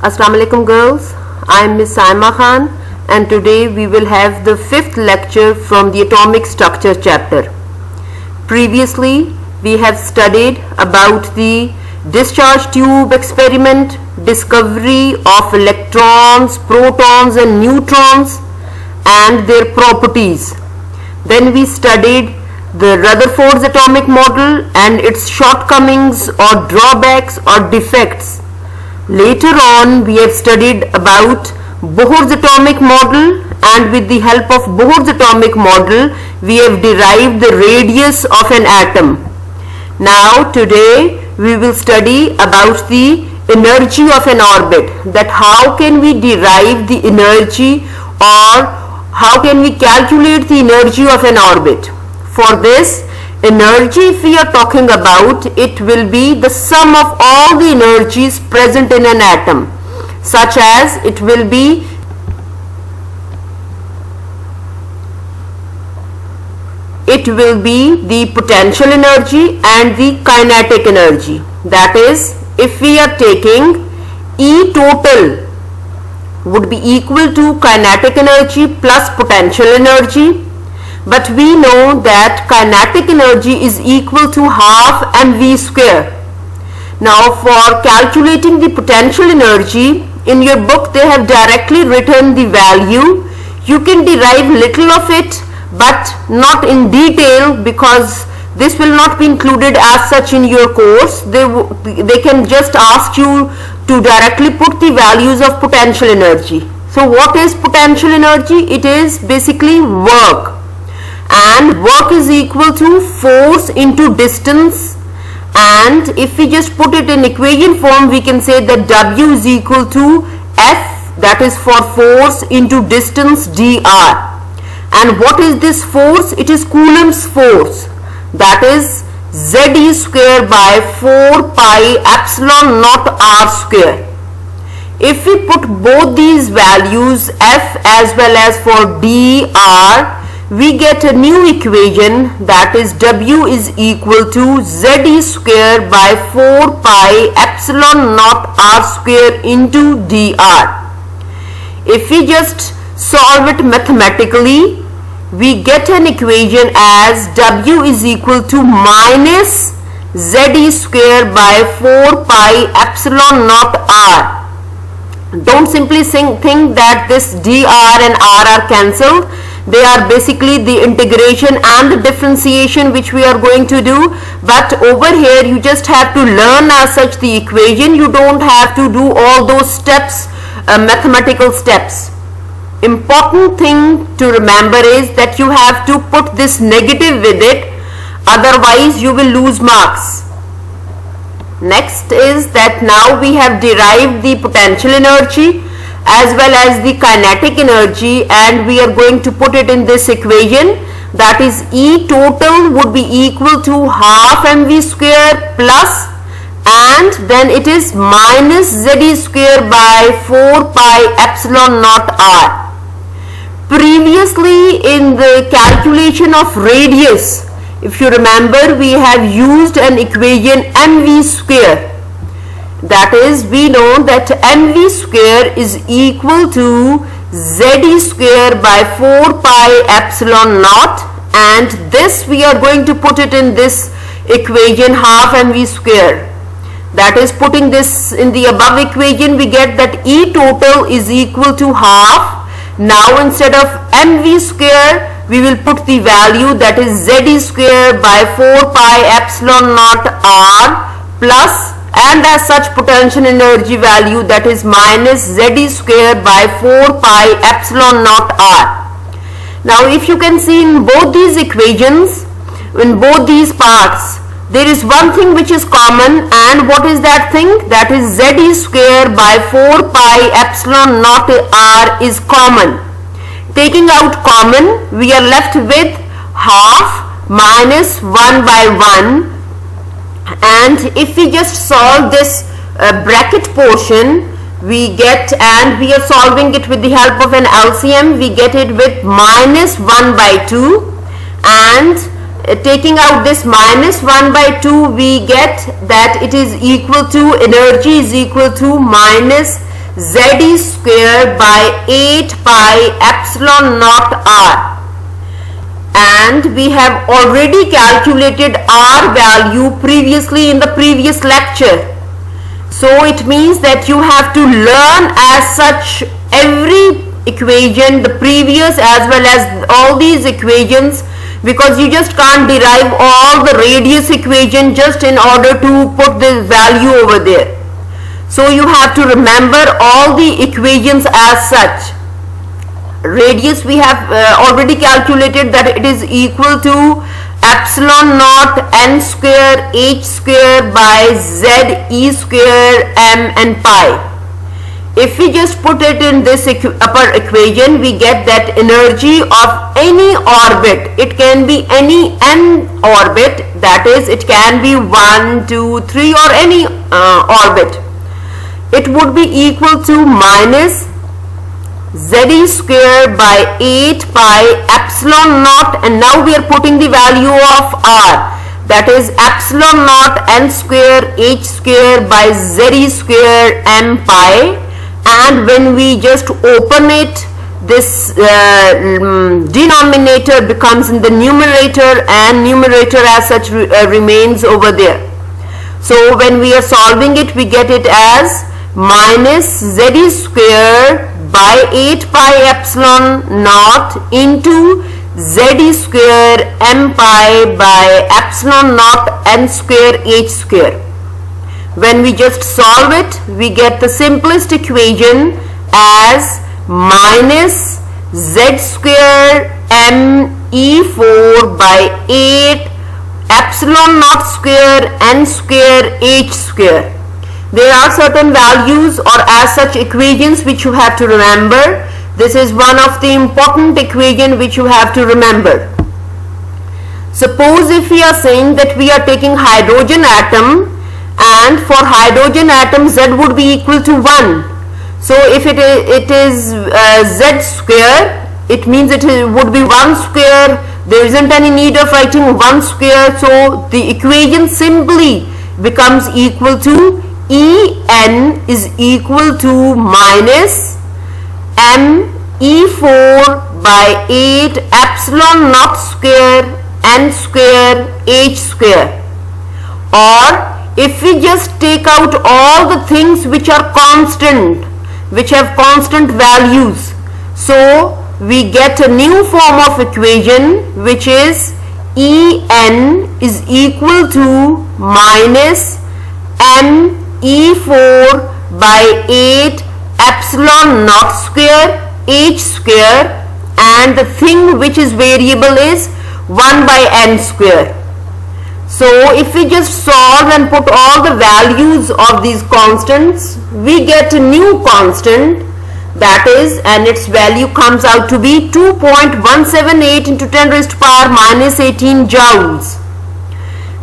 Assalamu alaikum girls, I am Miss Saima Khan and today we will have the 5th lecture from the atomic structure chapter. Previously we have studied about the discharge tube experiment, discovery of electrons, protons and neutrons and their properties. Then we studied the Rutherford's atomic model and its shortcomings or drawbacks or defects. Later on we have studied about Bohr's atomic model, and with the help of Bohr's atomic model we have derived the radius of an atom. Now today we will study about the energy of an orbit, that how can we derive the energy or how can we calculate the energy of an orbit. For this, energy, if we are talking about, it will be the sum of all the energies present in an atom, such as it will be the potential energy and the kinetic energy. That is, if we are taking E total would be equal to kinetic energy plus potential energy, but we know that kinetic energy is equal to half mv square. Now for calculating the potential energy, in your book they have directly written the value. You can derive little of it but not in detail, because this will not be included as such in your course. They can just ask you to directly put the values of potential energy. So what is potential energy? It is basically work, and work is equal to force into distance, and if we just put it in equation form we can say that W is equal to F, that is for force, into distance dr. And what is this force? It is Coulomb's force, that is Ze square by 4 pi epsilon naught r square. If we put both these values F as well as for dr, we get a new equation, that is W is equal to Ze square by 4 pi epsilon naught r square into dr. If we just solve it mathematically, we get an equation as W is equal to minus Ze square by 4 pi epsilon naught r. Don't simply think that this dr and r are cancelled. They are basically the integration and the differentiation which we are going to do, but over here you just have to learn as such the equation. You don't have to do all those steps, mathematical steps. Important thing to remember is that you have to put this negative with it, otherwise you will lose marks. Next is that now we have derived the potential energy as well as the kinetic energy, and we are going to put it in this equation, that is E total would be equal to half mv square plus, and then it is minus Ze square by 4 pi epsilon naught r. Previously in the calculation of radius, if you remember, we have used an equation mv square. That is, we know that mv square is equal to Ze square by 4 pi epsilon naught, and this we are going to put it in this equation half mv square. That is, putting this in the above equation we get that E total is equal to half. Now instead of mv square we will put the value, that is Ze square by 4 pi epsilon naught r plus, and as such potential energy value, that is minus Ze square by 4 pi epsilon naught r. Now if you can see in both these equations, in both these parts, there is one thing which is common, and what is that thing? That is Ze square by 4 pi epsilon naught r is common. Taking out common, we are left with half minus 1 by 1, and if we just solve this bracket portion, we get, and we are solving it with the help of an LCM, we get it with minus 1 by 2, and taking out this minus 1 by 2, we get that it is equal to, energy is equal to minus Ze square by 8 pi epsilon naught r. And we have already calculated r value previously in the previous lecture. So it means that you have to learn as such every equation, the previous as well as all these equations, because you just can't derive all the radius equation just in order to put the value over there. So you have to remember all the equations as such. Radius we have already calculated that it is equal to epsilon naught n square h square by z e square m and pi. If we just put it in this upper equation, we get that energy of any orbit, it can be any n orbit, that is it can be 1, 2, 3 or any orbit. It would be equal to minus z square by 8 pi epsilon naught, and now we are putting the value of r, that is epsilon naught n square h square by z square m pi. And when we just open it, this denominator becomes in the numerator and numerator as such remains over there. So when we are solving it, we get it as minus z square by 8 pi epsilon naught into z square m pi by epsilon naught n square h square. When we just solve it, we get the simplest equation as minus z square m e4 by 8 epsilon naught square n square h square. There are certain values or as such equations which you have to remember. This is one of the important equation which you have to remember. Suppose if we are saying that we are taking hydrogen atom, and for hydrogen atom Z would be equal to 1. So if it is Z square, it means it would be 1 square. There isn't any need of writing 1 square. So the equation simply becomes equal to En is equal to minus M E4 by 8 epsilon naught square n square h square. Or if we just take out all the things which are constant, which have constant values, so we get a new form of equation which is En is equal to minus M E4 by 8 epsilon naught square h square, and the thing which is variable is 1 by n square. So if we just solve and put all the values of these constants, we get a new constant, that is, and its value comes out to be 2.178 into 10 raised to power minus 18 joules.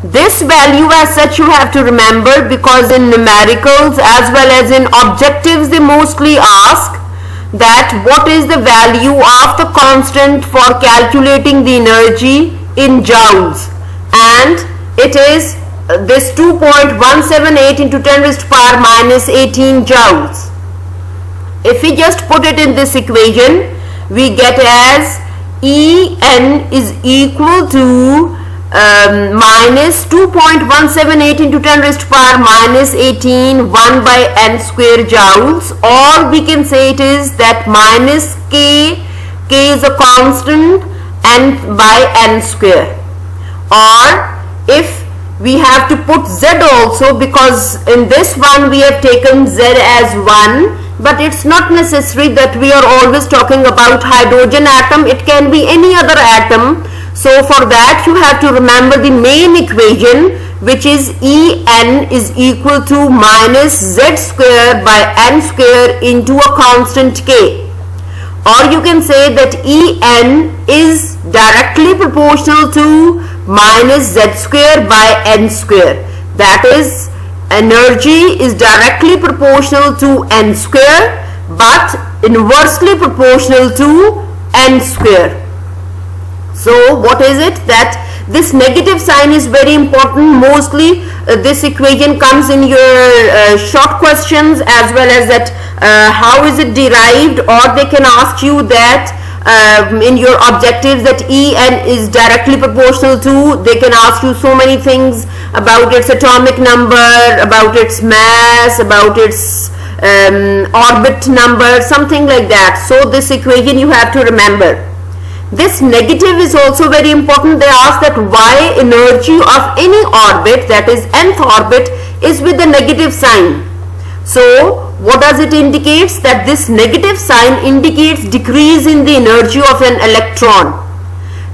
This value as such you have to remember, because in numericals as well as in objectives they mostly ask that what is the value of the constant for calculating the energy in joules, and it is this 2.178 into 10 raised to power minus 18 joules. If we just put it in this equation, we get as En is equal to minus 2.178 into 10 raised to power minus 18 1 by n square joules, or we can say it is that minus k is a constant, n by n square. Or if we have to put z also, because in this one we have taken z as 1, but it's not necessary that we are always talking about hydrogen atom, it can be any other atom. So for that you have to remember the main equation, which is En is equal to minus z square by n square into a constant k. Or you can say that En is directly proportional to minus z square by n square. That is, energy is directly proportional to n square but inversely proportional to n square. So what is it? That This negative sign is very important. Mostly this equation comes in your short questions, as well as that how is it derived, or they can ask you that in your objectives that En is directly proportional to, they can ask you so many things about its atomic number, about its mass, about its orbit number, something like that. So this equation you have to remember. This negative is also very important. They ask that why energy of any orbit, that is nth orbit, is with the negative sign. So what does it indicate? That this negative sign indicates decrease in the energy of an electron.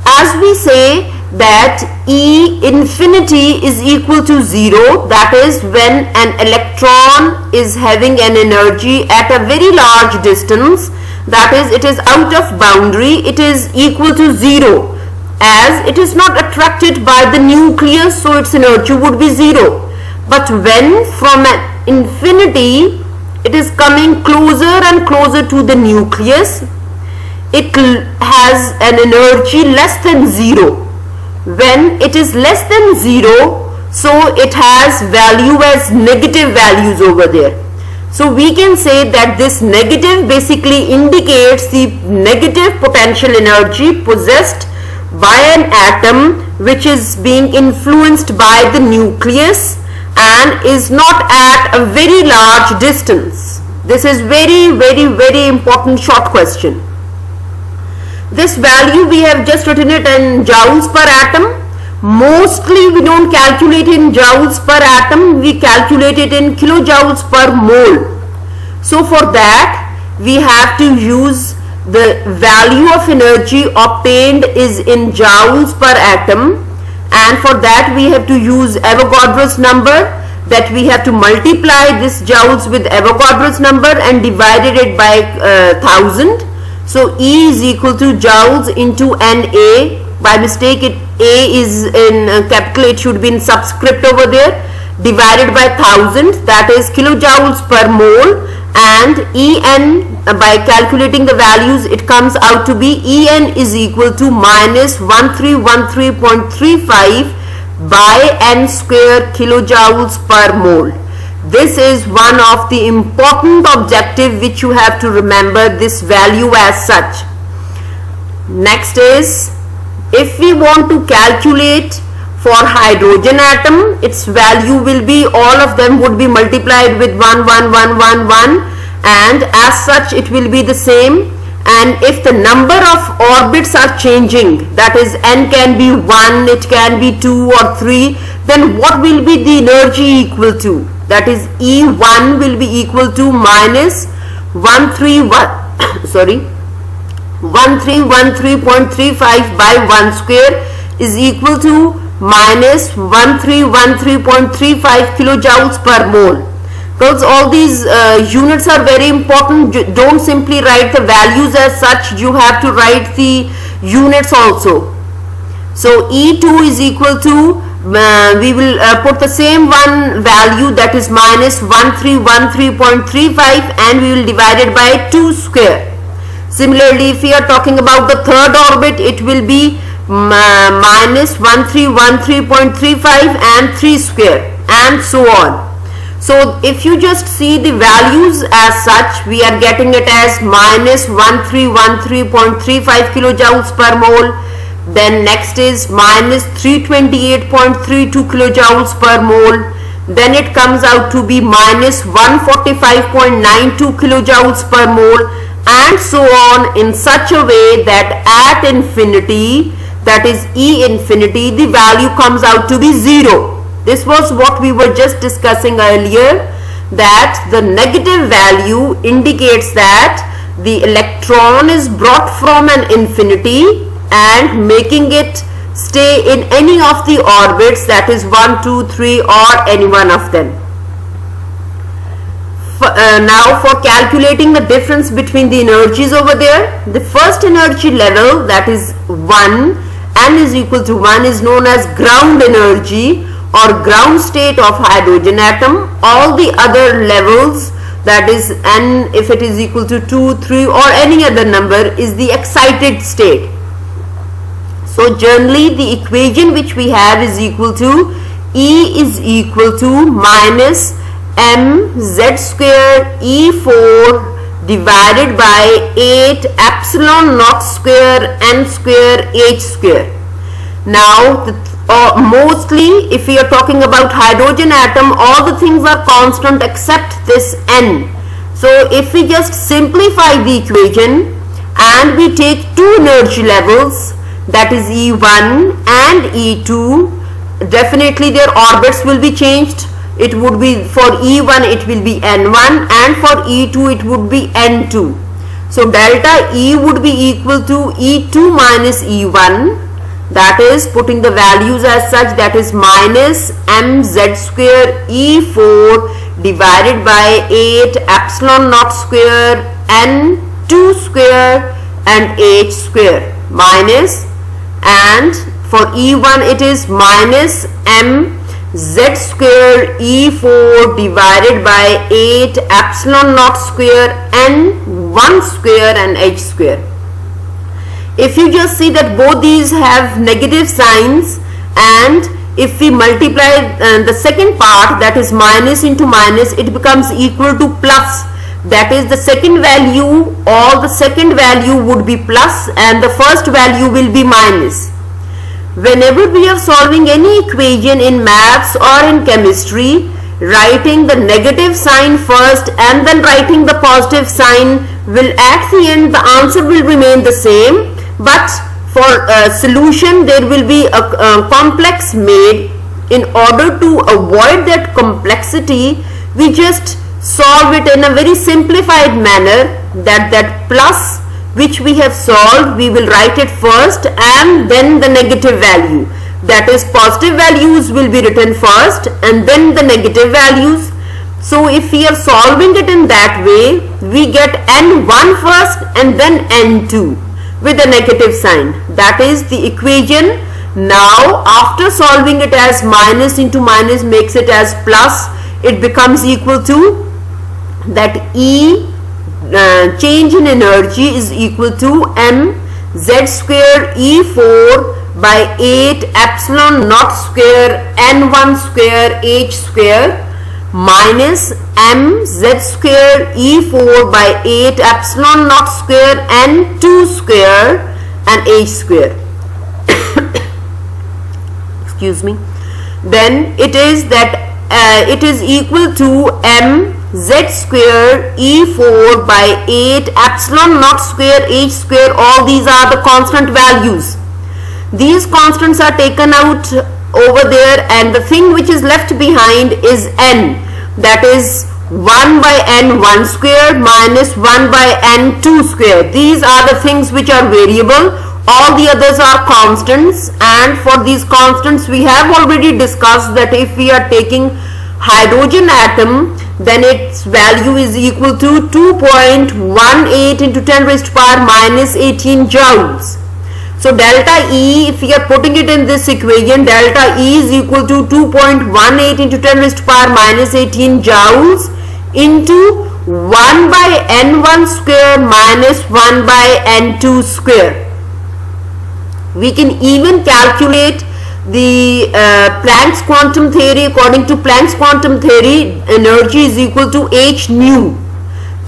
As we say that E infinity is equal to 0, that is when an electron is having an energy at a very large distance, that is it is out of boundary, it is equal to 0, as it is not attracted by the nucleus, so its energy would be 0. But when from an infinity it is coming closer and closer to the nucleus, it has an energy less than 0. When it is less than 0, so it has value as negative values over there. So we can say that this negative basically indicates the negative potential energy possessed by an atom which is being influenced by the nucleus and is not at a very large distance. This is very important short question. This value we have just written it in joules per atom. Mostly we don't calculate in joules per atom, we calculate it in kilojoules per mole. So for that we have to use the value of energy obtained is in joules per atom, and for that we have to use Avogadro's number, that we have to multiply this joules with Avogadro's number and divided it by 1000. So E is equal to joules into Na. By mistake A is in capital, it should be in subscript over there, divided by 1000, that is kilojoules per mole, and En, by calculating the values, it comes out to be En is equal to minus 1313.35 by n square kilojoules per mole. This is one of the important objective which you have to remember this value as such. Next is, if we want to calculate for hydrogen atom, its value will be, all of them would be multiplied with 1, 1, 1, 1, 1, and as such it will be the same. And if the number of orbits are changing, that is n can be 1, it can be 2 or 3, then what will be the energy equal to? That is E1 will be equal to minus 1313.35 by 1 square is equal to minus 1313.35 kilojoules per mole. Because all these units are very important. Don't simply write the values as such, you have to write the units also. So E2 is equal to, we will put the same one value, that is minus 1313.35, and we will divide it by 2 square. Similarly, if we are talking about the third orbit, it will be minus 1313.35 and 3 square, and so on. So if you just see the values as such, we are getting it as minus 1313.35 kilojoules per mole. Then next is minus 328.32 kilojoules per mole. Then it comes out to be minus 145.92 kilojoules per mole, and so on, in such a way that at infinity, that is E infinity, the value comes out to be 0. This was what we were just discussing earlier, that the negative value indicates that the electron is brought from an infinity and making it stay in any of the orbits, that is 1, 2, 3 or any one of them. Now for calculating the difference between the energies over there, the first energy level, that is 1, n is equal to 1, is known as ground energy or ground state of hydrogen atom. All the other levels, that is n, if it is equal to 2, 3 or any other number, is the excited state. So generally the equation which we have is equal to E is equal to minus mz square E4 divided by 8 epsilon naught square n square h square. Now mostly if we are talking about hydrogen atom, all the things are constant except this n. So if we just simplify the equation and we take two energy levels, that is E1 and E2, definitely their orbits will be changed. It would be, for E1 it will be N1 and for E2 it would be N2. So delta E would be equal to E2 minus E1, that is putting the values as such, that is minus mz square E4 divided by 8 epsilon naught square N2 square and h square minus, and for E1 it is minus mz square E4 divided by 8 epsilon naught square N1 square and h square. If you just see that both these have negative signs, and if we multiply the second part, that is minus into minus, it becomes equal to plus. That is the second value, or the second value would be plus and the first value will be minus. Whenever we are solving any equation in maths or in chemistry, writing the negative sign first and then writing the positive sign will, at the end the answer will remain the same, but for solution there will be a complex made. In order to avoid that complexity, we just solve it in a very simplified manner, that plus which we have solved, we will write it first and then the negative value, that is positive values will be written first and then the negative values. So if we are solving it in that way, we get N1 first and then N2 with a negative sign. That is the equation. Now after solving it as minus into minus makes it as plus, it becomes equal to that E change in energy is equal to mz square E4 by 8 epsilon naught square N1 square h square minus mz square E4 by 8 epsilon naught square N2 square and h square. Excuse me. Then it is that it is equal to mz square E4 by 8 epsilon naught square h square. All these are the constant values. These constants are taken out over there, and the thing which is left behind is n, that is 1 by n1 square minus 1 by n2 square. These are the things which are variable. All the others are constants, and for these constants we have already discussed that if we are taking hydrogen atom, then its value is equal to 2.18 into 10 raised to power minus 18 joules. So delta E, if we are putting it in this equation, delta E is equal to 2.18 into 10 raised to power minus 18 joules into 1 by n1 square minus 1 by n2 square. We can even calculate the Planck's quantum theory. According to Planck's quantum theory, energy is equal to h nu,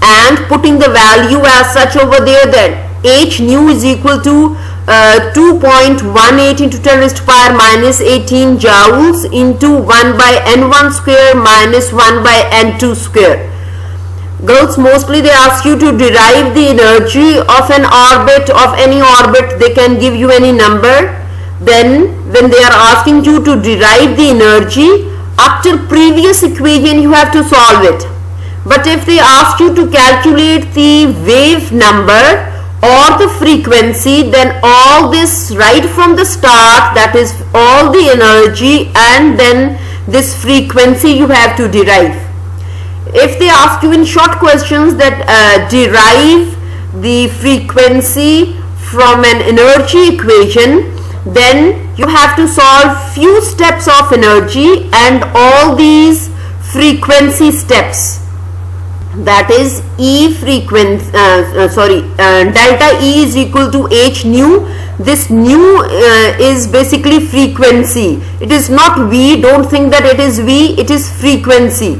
and putting the value as such over there, that h nu is equal to 2.18 into 10 raised to power minus 18 joules into 1 by n1 square minus 1 by n2 square. Girls, mostly they ask you to derive the energy of an orbit, of any orbit. They can give you any number. Then when they are asking you to derive the energy, after previous equation you have to solve it. But if they ask you to calculate the wave number or the frequency, then all this right from the start, that is all the energy and then this frequency you have to derive. If they ask you in short questions that derive the frequency from an energy equation, then you have to solve few steps of energy and all these frequency steps. that is delta E is equal to H nu. This nu is basically frequency. It is not V. Don't think that it is V. It is frequency.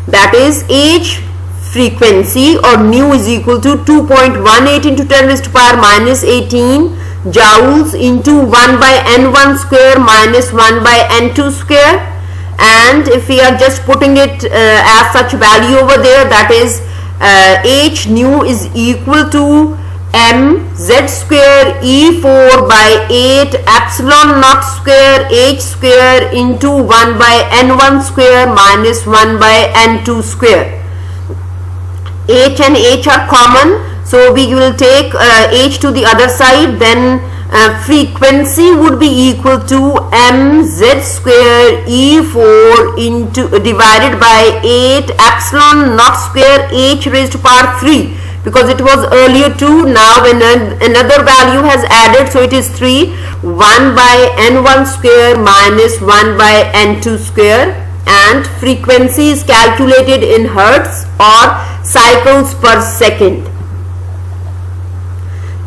That is H frequency or nu is equal to 2.18 into 10 raised to power minus 18 joules into 1 by n1 square minus 1 by n2 square. And if we are just putting it as such value over there, that is H nu is equal to mz square E4 by 8 epsilon naught square H square into 1 by n1 square minus 1 by n2 square. H and H are common, so we will take H to the other side, then frequency would be equal to mz square E4 into divided by 8 epsilon naught square H raised to power 3, because it was earlier 2, now another value has added, so it is 3, 1 by n1 square minus 1 by n2 square, and frequency is calculated in hertz or cycles per second.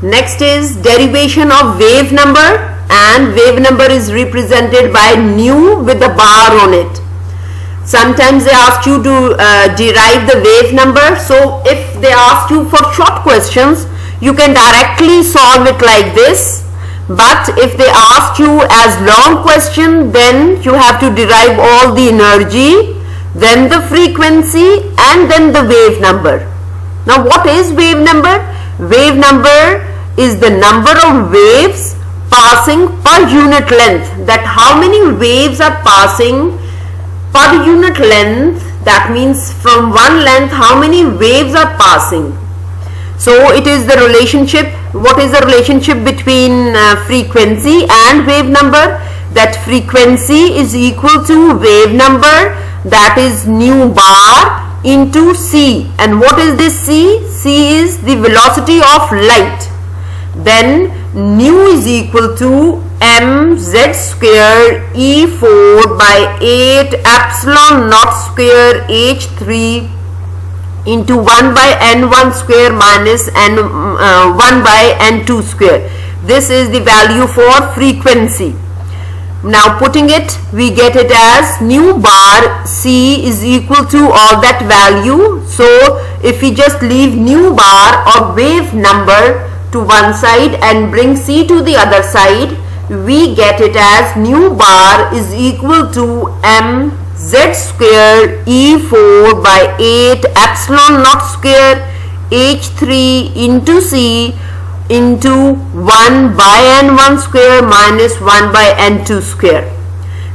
Next is derivation of wave number, and wave number is represented by nu with a bar on it. Sometimes they ask you to derive the wave number, so if they ask you for short questions, you can directly solve it like this. But if they ask you as long question, then you have to derive all the energy, then the frequency, and then the wave number. Now what is wave number? Wave number is the number of waves passing per unit length. That how many waves are passing per unit length, that means from one length how many waves are passing. So it is the relationship. What is the relationship between frequency and wave number? That frequency is equal to wave number, that is nu bar into c. And what is this c? C is the velocity of light. Then nu is equal to mz square E4 by 8 epsilon naught square H3 into 1 by n1 square minus 1 by n2 square. This is the value for frequency. Now putting it, we get it as nu bar c is equal to all that value. So if we just leave nu bar or wave number to one side and bring c to the other side, we get it as nu bar is equal to mz square E4 by 8 epsilon naught square H3 into c into 1 by n1 square minus 1 by n2 square.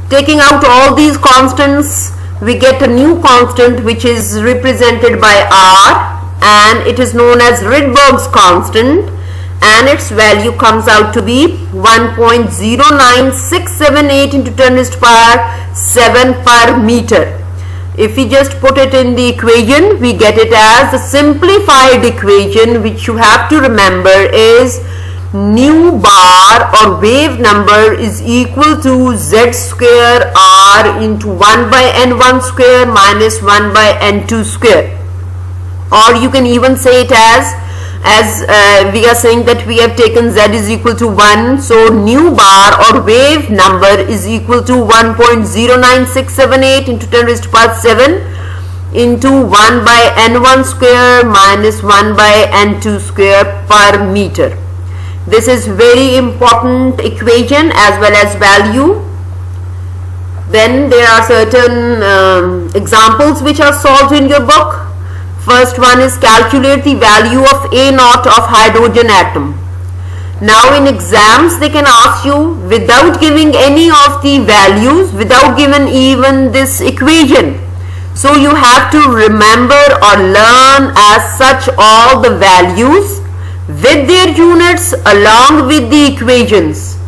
Taking out all these constants, we get a new constant which is represented by r, and it is known as Rydberg's constant, and its value comes out to be 1.09678 into 10 raised to power 7 per meter. If we just put it in the equation, we get it as a simplified equation, which you have to remember is nu bar or wave number is equal to z square r into 1 by n1 square minus 1 by n2 square. Or you can even say it as we are saying that we have taken z is equal to 1, so nu bar or wave number is equal to 1.09678 into 10 raised to power 7 into 1 by n1 square minus 1 by n2 square per meter. This is very important equation as well as value. Then there are certain examples which are solved in your book. First one is calculate the value of A naught of hydrogen atom. Now in exams they can ask you without giving any of the values, without giving even this equation. So you have to remember or learn as such all the values with their units along with the equations.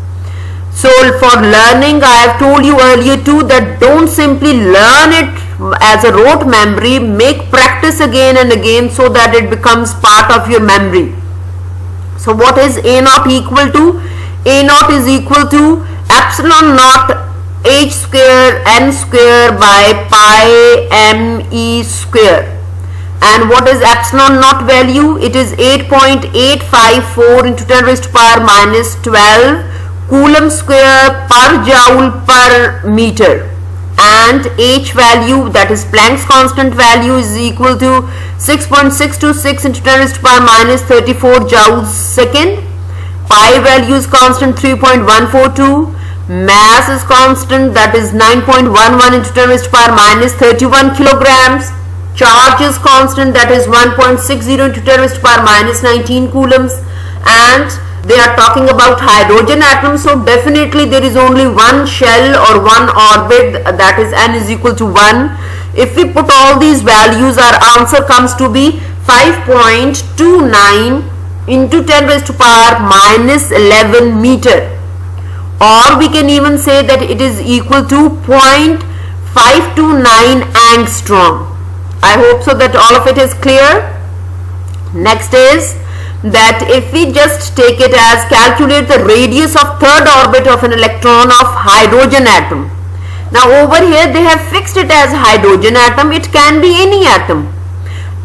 So for learning, I have told you earlier too that don't simply learn it as a rote memory, make practice again and again so that it becomes part of your memory. So what is A naught equal to? A naught is equal to epsilon naught h square n square by pi m e square. And what is epsilon naught value? It is 8.854 into 10 raised to power minus 12 coulomb square per joule per meter. And H value, that is Planck's constant value, is equal to 6.626 into 10 raised to power minus 34 joules second. Pi value is constant 3.142. Mass is constant, that is 9.11 into 10 raised to power minus 31 kilograms. Charge is constant, that is 1.60 into 10 raised to power minus 19 coulombs. And they are talking about hydrogen atoms, so definitely there is only one shell or one orbit, that is n is equal to 1. If we put all these values, our answer comes to be 5.29 into 10 raised to power minus 11 meter, or we can even say that it is equal to 0.529 angstrom. I hope so that all of it is clear. Next is that if we just take it as calculate the radius of third orbit of an electron of hydrogen atom. Now over here they have fixed it as hydrogen atom. It can be any atom,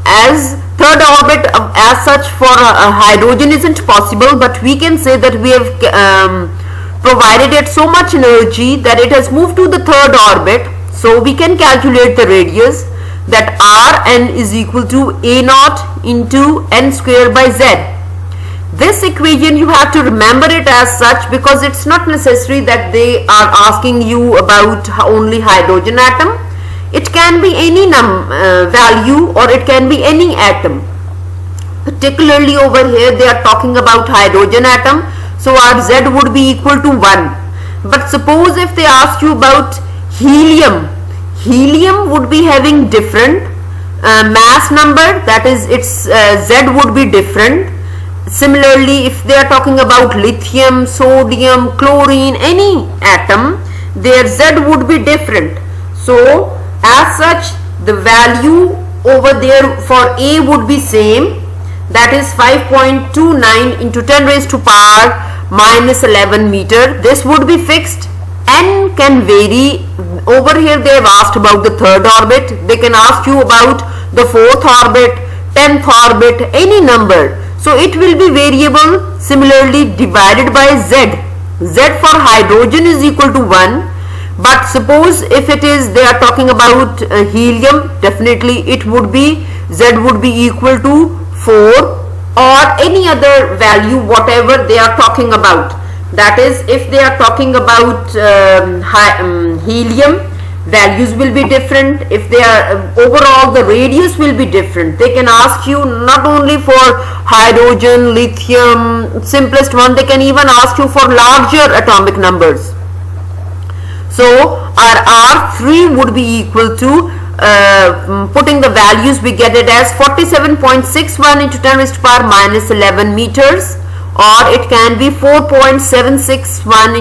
as third orbit as such for hydrogen isn't possible, but we can say that we have provided it so much energy that it has moved to the third orbit. So we can calculate the radius, that Rn is equal to A naught into n square by z. This equation you have to remember it as such, because it's not necessary that they are asking you about only hydrogen atom. It can be any value, or it can be any atom. Particularly over here they are talking about hydrogen atom, so our z would be equal to 1. But suppose if they ask you about helium, helium would be having different mass number, that is its z would be different. Similarly, if they are talking about lithium, sodium, chlorine, any atom, their z would be different. So as such the value over there for A would be same, that is 5.29 into 10 raised to power minus 11 meter. This would be fixed. N can vary. Over here they have asked about the third orbit. They can ask you about the fourth orbit, 10th orbit, any number. So it will be variable. Similarly, divided by Z. Z for hydrogen is equal to 1. But suppose if it is, they are talking about helium, definitely it would be, Z would be equal to 4, or any other value whatever they are talking about. That is, if they are talking about helium, values will be different. If they are overall, the radius will be different. They can ask you not only for hydrogen, lithium, simplest one, they can even ask you for larger atomic numbers. So our R3 would be equal to, putting the values, we get it as 47.61 into 10 raised to power minus 11 meters, or it can be 4.761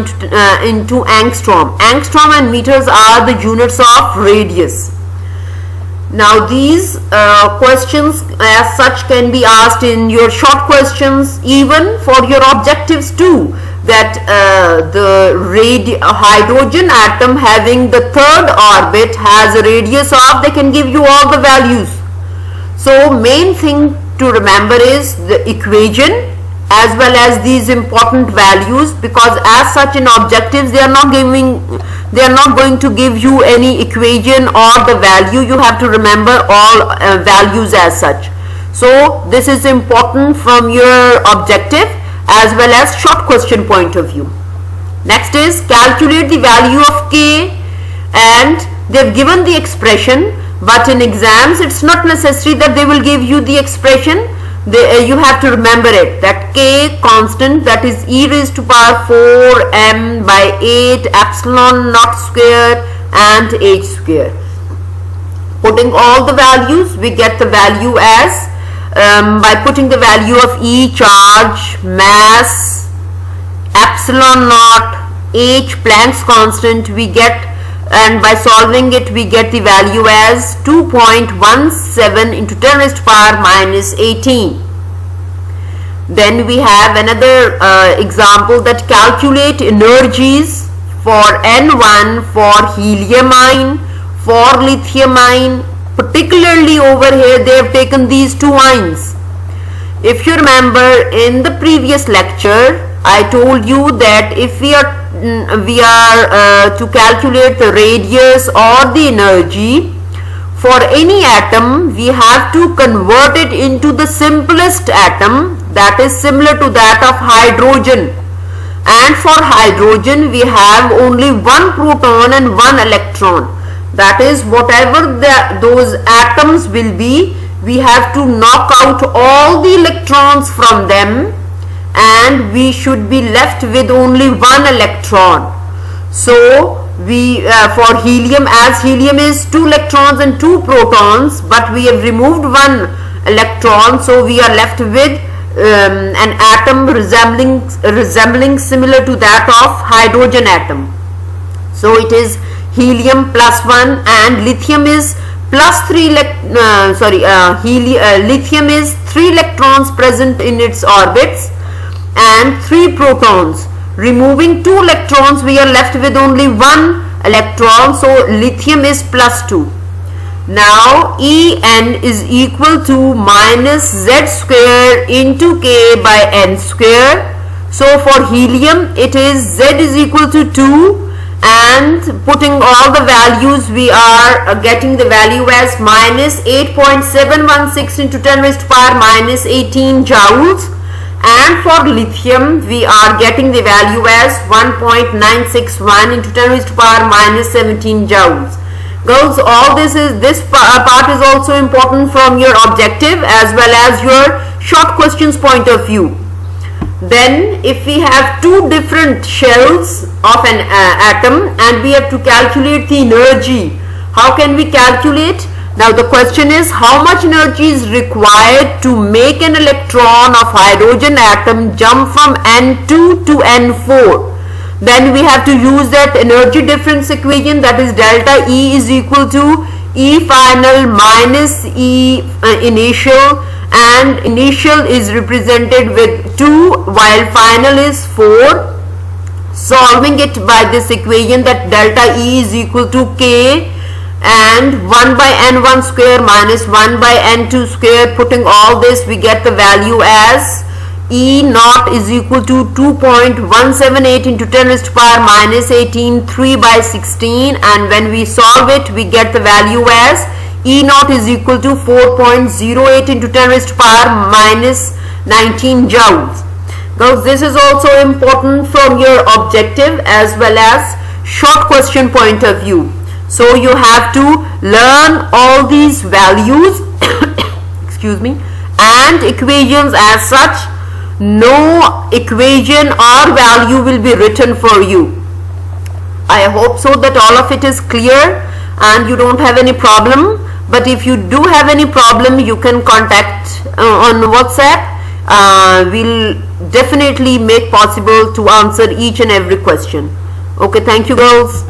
into angstrom. Angstrom and meters are the units of radius. Now these questions as such can be asked in your short questions, even for your objectives too, that the hydrogen atom having the third orbit has a radius of, they can give you all the values. So main thing to remember is the equation as well as these important values, because as such in objectives they are not going to give you any equation or the value. You have to remember all values as such. So this is important from your objective as well as short question point of view. Next is calculate the value of K, and they have given the expression, but in exams it's not necessary that they will give you the expression. You have to remember it, that K constant, that is e raised to power 4 m by 8 epsilon naught square and h square. Putting all the values, we get the value as, by putting the value of E, charge, mass, epsilon naught, h, Planck's constant, we get, and by solving it we get the value as 2.17 into 10 raised to power minus 18. Then we have another example, that calculate energies for N1 for helium ion, for lithium ion, Particularly over here they have taken these two ions. If you remember in the previous lecture I told you that if we are to calculate the radius or the energy for any atom, we have to convert it into the simplest atom, that is similar to that of hydrogen. And for hydrogen we have only one proton and one electron. That is, whatever those atoms will be, we have to knock out all the electrons from them and we should be left with only one electron. So we for helium, as helium is 2 electrons and 2 protons, but we have removed one electron, so we are left with an atom resembling similar to that of hydrogen atom. So it is helium +1 and lithium is lithium is 3 electrons present in its orbits and 3 protons. Removing 2 electrons, we are left with only 1 electron, so lithium is +2. Now En is equal to minus Z square into K by N square. So for helium it is Z is equal to 2, and putting all the values we are getting the value as minus 8.716 into 10 raised to power minus 18 joules, and for lithium we are getting the value as 1.961 into 10 raised to power minus 17 joules. Girls, all this part is also important from your objective as well as your short questions point of view. Then if we have two different shells of an atom and we have to calculate the energy, how can we calculate? Now the question is, how much energy is required to make an electron of hydrogen atom jump from N2 to N4? Then we have to use that energy difference equation, that is delta E is equal to E final minus E initial, and initial is represented with 2 while final is 4. Solving it by this equation, that delta E is equal to K and 1 by N1 square minus 1 by N2 square. Putting all this, we get the value as E naught is equal to 2.178 into 10 raised to power minus 18, 3 by 16, and when we solve it we get the value as E naught is equal to 4.08 into 10 raised to power minus 19 joules. Now this is also important from your objective as well as short question point of view. So you have to learn all these values excuse me, and equations as such. No equation or value will be written for you. I hope so that all of it is clear and you don't have any problem. But if you do have any problem, you can contact on WhatsApp. We'll definitely make possible to answer each and every question. Okay, thank you girls.